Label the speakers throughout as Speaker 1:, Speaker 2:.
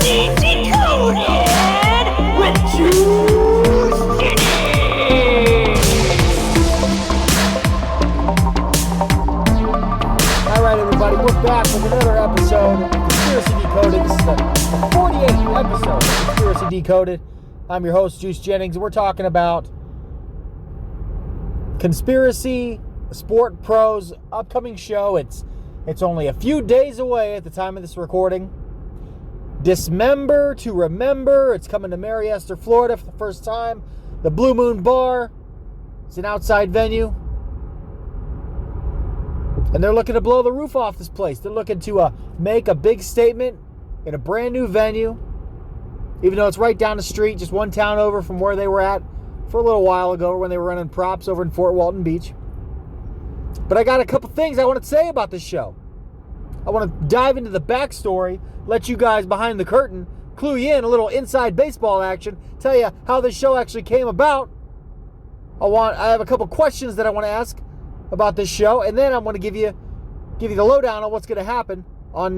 Speaker 1: Decoded with Juiceman.
Speaker 2: Alright everybody, we're back with another episode of Conspiracy Decoded. This is the 48th episode of Conspiracy Decoded. I'm your host, Juice Jennings, and we're talking about Conspiracy Sport Pro's upcoming show. It's only a few days away at the time of this recording. Dismember to Remember. It's coming to Mary Esther, Florida for the first time. The Blue Moon Bar. It's an outside venue. And they're looking to blow the roof off this place. They're looking to make a big statement in a brand new venue. Even though it's right down the street, just one town over from where they were at for a little while ago when they were running props over in Fort Walton Beach. But I got a couple things I want to say about this show. I want to dive into the backstory, let you guys behind the curtain, clue you in a little inside baseball action, tell you how this show actually came about. I have a couple questions that I want to ask about this show, and then I'm going to give you the lowdown on what's going to happen on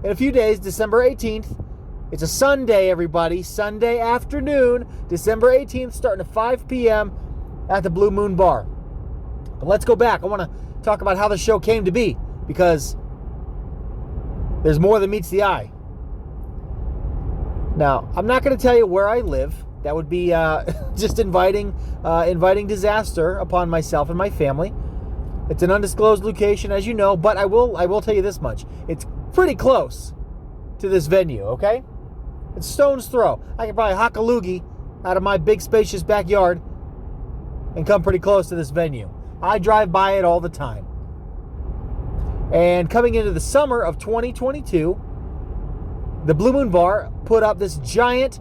Speaker 2: in a few days, December 18th. It's a Sunday, everybody. Sunday afternoon, December 18th, starting at 5 p.m. at the Blue Moon Bar. But let's go back. I want to talk about how the show came to be, because there's more than meets the eye. Now, I'm not going to tell you where I live. That would be just inviting disaster upon myself and my family. It's an undisclosed location, as you know, but I will tell you this much. It's pretty close to this venue, okay? It's stone's throw. I can probably hock a loogie out of my big, spacious backyard and come pretty close to this venue. I drive by it all the time. And coming into the summer of 2022, the Blue Moon Bar put up this giant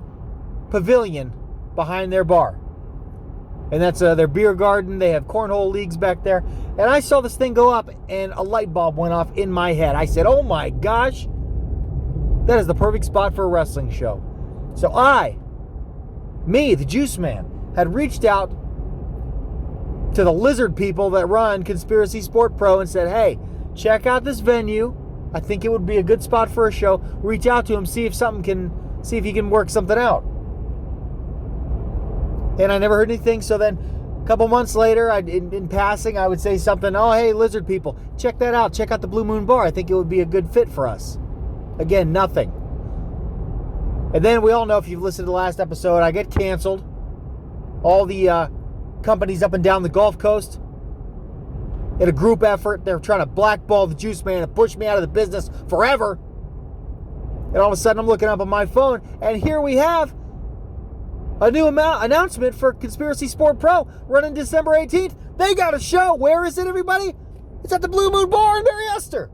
Speaker 2: pavilion behind their bar. And that's their beer garden. They have cornhole leagues back there. And I saw this thing go up, and a light bulb went off in my head. I said, oh my gosh, that is the perfect spot for a wrestling show. So the Juiceman, had reached out to the lizard people that run Conspiracy Sport Pro and said, hey, check out this venue. I think it would be a good spot for a show. Reach out to him, see if he can work something out. And I never heard anything. So then a couple months later, in passing, I would say something, oh, hey, lizard people, check that out. Check out the Blue Moon Bar. I think it would be a good fit for us. Again, nothing. And then we all know, if you've listened to the last episode, I get canceled. All the companies up and down the Gulf Coast, in a group effort, they're trying to blackball the Juiceman and push me out of the business forever. And all of a sudden, I'm looking up on my phone, and here we have a new announcement for Conspiracy Sport Pro running December 18th. They got a show. Where is it, everybody? It's at the Blue Moon Bar in Mary Esther.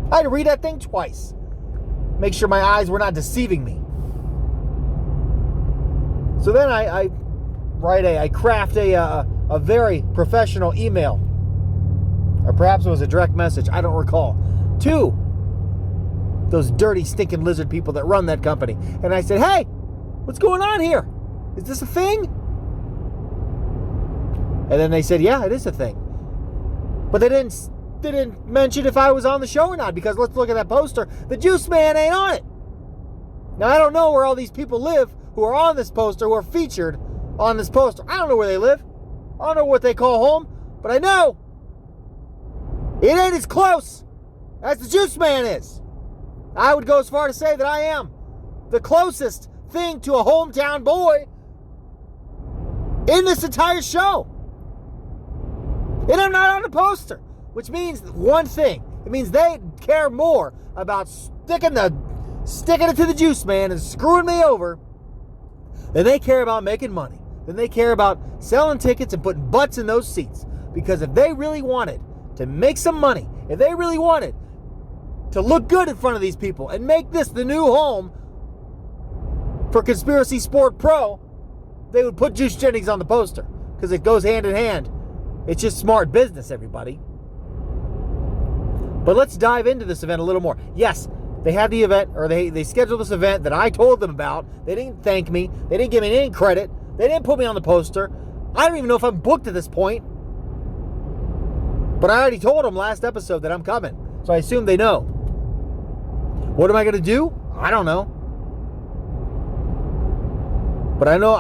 Speaker 2: I had to read that thing twice. Make sure my eyes were not deceiving me. So then I craft a very professional email, or perhaps it was a direct message, I don't recall, to those dirty, stinking lizard people that run that company. And I said, hey, what's going on here? Is this a thing? And then they said, yeah, it is a thing. But they didn't mention if I was on the show or not, because let's look at that poster. The Juiceman ain't on it. Now, I don't know where all these people live who are on this poster, who are featured on this poster. I don't know where they live. I don't know what they call home, but I know it ain't as close as the Juiceman is. I would go as far to say that I am the closest thing to a hometown boy in this entire show. And I'm not on the poster, which means one thing. It means they care more about sticking it to the Juiceman and screwing me over than they care about making money. Then they care about selling tickets and putting butts in those seats. Because if they really wanted to make some money, if they really wanted to look good in front of these people and make this the new home for Conspiracy Sport Pro, they would put Juice Jennings on the poster. Because it goes hand in hand. It's just smart business, everybody. But let's dive into this event a little more. Yes, they had the event, or they scheduled this event that I told them about. They didn't thank me. They didn't give me any credit. They didn't put me on the poster. I don't even know if I'm booked at this point. But I already told them last episode that I'm coming. So I assume they know. What am I going to do? I don't know. But I know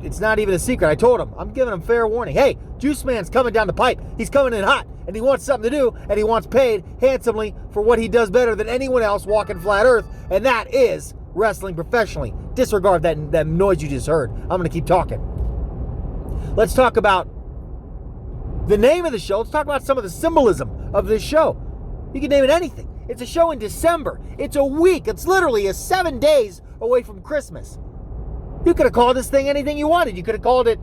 Speaker 2: it's not even a secret. I told him. I'm giving him fair warning. Hey, Juiceman's coming down the pipe. He's coming in hot, and he wants something to do, and he wants paid handsomely for what he does better than anyone else walking flat earth, and that is wrestling professionally. Disregard that noise you just heard. I'm going to keep talking. Let's talk about the name of the show. Let's talk about some of the symbolism of this show. You can name it anything. It's a show in December. It's a week. It's literally 7 days away from Christmas. You could have called this thing anything you wanted. You could have called it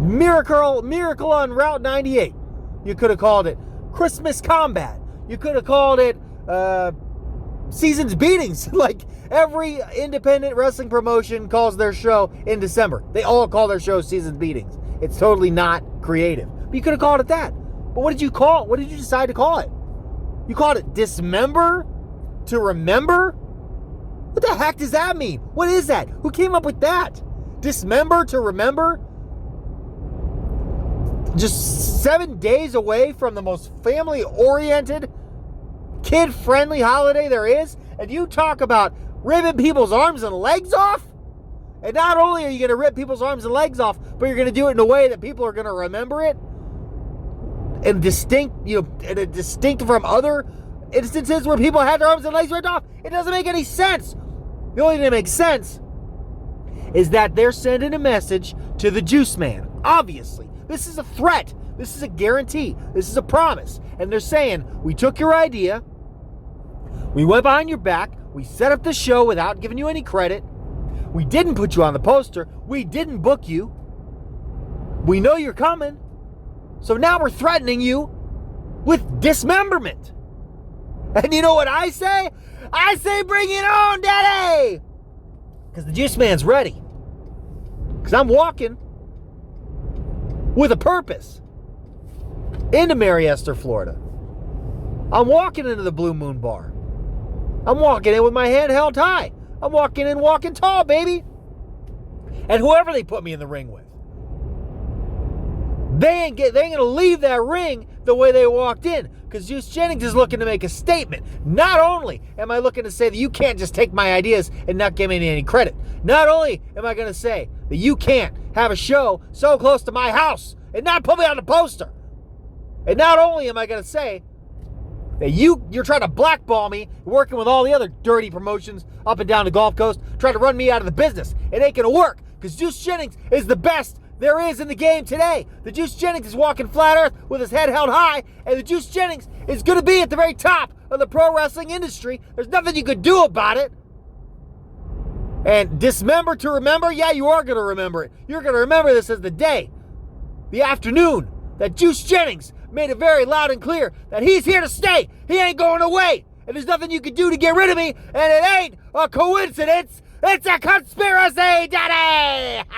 Speaker 2: Miracle on Route 98. You could have called it Christmas Combat. You could have called it Seasons Beatings. Like every independent wrestling promotion calls their show in December. They all call their show Seasons Beatings. It's totally not creative. But you could have called it that. But what did you call it? What did you decide to call it? You called it Dismember to Remember? What the heck does that mean? What is that? Who came up with that? Dismember to Remember? Just 7 days away from the most family-oriented, kid-friendly holiday there is? And you talk about ripping people's arms and legs off? And not only are you going to rip people's arms and legs off, but you're going to do it in a way that people are going to remember it? And distinct from other instances where people had their arms and legs ripped off? It doesn't make any sense. The only thing that makes sense is that they're sending a message to the Juiceman. Obviously, this is a threat. This is a guarantee. This is a promise. And they're saying, we took your idea, we went behind your back, we set up the show without giving you any credit, we didn't put you on the poster, we didn't book you, we know you're coming, so now we're threatening you with dismemberment. And you know what I say? I say bring it on, Daddy! Because the Juiceman's ready. Because I'm walking with a purpose into Mariester, Florida. I'm walking into the Blue Moon Bar. I'm walking in with my head held high. I'm walking in walking tall, baby. And whoever they put me in the ring with, they ain't going to leave that ring the way they walked in. Because Juice Jennings is looking to make a statement. Not only am I looking to say that you can't just take my ideas and not give me any credit. Not only am I going to say that you can't have a show so close to my house and not put me on the poster. And not only am I going to say that you're trying to blackball me, working with all the other dirty promotions up and down the Gulf Coast, trying to run me out of the business. It ain't going to work. Because Juice Jennings is the best there is in the game today. The Juice Jennings is walking flat earth with his head held high, and the Juice Jennings is going to be at the very top of the pro wrestling industry. There's nothing you could do about it. And dismember to remember? Yeah, you are going to remember it. You're going to remember this as the day, the afternoon, that Juice Jennings made it very loud and clear that he's here to stay. He ain't going away. And there's nothing you can do to get rid of me, and it ain't a coincidence. It's a conspiracy, Daddy!